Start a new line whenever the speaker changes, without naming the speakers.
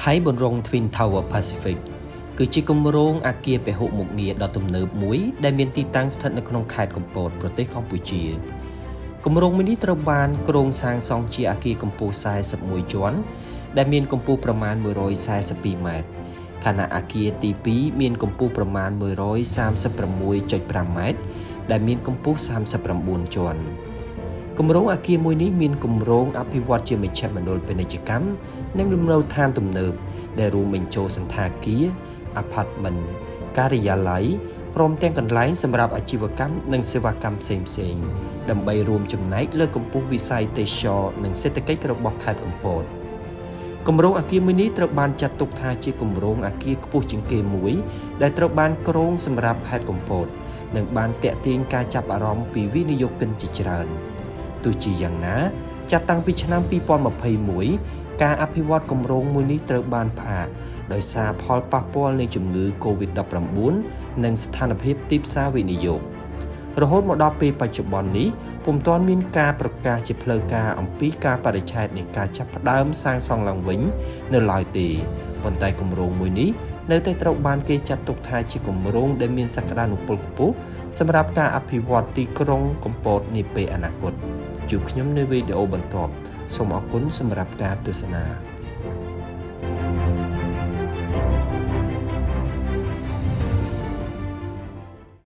ថៃបនរង Twin Tower Pacific គឺជាគម្រោងអគារពហុមុខងារដ៏ទំនើបមួយដែលមានទីតាំងស្ថិតនៅក្នុងខេត្តកំពតប្រទេសកម្ពុជាគម្រោងមួយនេះត្រូវបានគ្រោងសាងសង់ជាអគារកម្ពស់41ជាន់ដែលមានកម្ពស់ប្រមាណ142ម៉ែត្រខណៈអគារទី2មានកម្ពស់ប្រមាណ136.5ម៉ែត្រដែលមានកម្ពស់39ជាន់គម្រោងអគារមួយនេះមានគម្រោងអភិវឌ្ឍជាមជ្ឈមណ្ឌលពាណិជ្ជកម្មនិងលំនៅឋានទំនើបដែលរួមបញ្ចូលសណ្ឋាគារ Apartment ការិយាល័យព្រមទាំងកន្លែងសម្រាប់អាជីវកម្មនិងសេវាកម្មផ្សេងៗដើម្បីរួមចំណែកលើកម្ពស់វិស័យទេសចរណ៍និងសេដ្ឋកិច្ចរបស់ខេត្តកំពតគម្រោងអគារមួយនេះត្រូវបានចាត់ទុកថាជាគម្រោងអគារខ្ពស់ជាងគេមួយដែលត្រូវបានគ្រោងសម្រាប់ខេត្តកំពតនិងបានទាក់ទាញការចាប់អារម្មណ៍ពីវិនិយោគិនជាច្រើនទោះជាយ៉ាងណាចាត់តាំងពីឆ្នាំ2021ការអភិវឌ្ឍគម្រោងមួយនេះត្រូវបានផ្អាកដោយសារផលប៉ះពាល់នៃជំងឺ COVID-19 និងស្ថានភាពទីផ្សារវិនិយោគរហូតមកដល់ពេលបច្ចុប្បន្ននេះពុំទាន់មានការប្រកាសជាផ្លូវការអំពីការបរិច្ឆេទនៃការចាប់ផ្ដើមសាងសង់ឡើងវិញនៅឡើយទេប៉ុន្តែគម្រោងមួយនេះនៅតែត្រូវបានគេចាត់ទុកថាជាគម្រោងដែលមានសក្តានុពលខ្ពស់សម្រាប់ការអភិវឌ្ឍទីក្រុងកំពតនាពេលអនាគតជួបខ្ញុំនៅវីដេអូបន្ទាប់សូមអរគុណសម្រាប់ការទស្សនា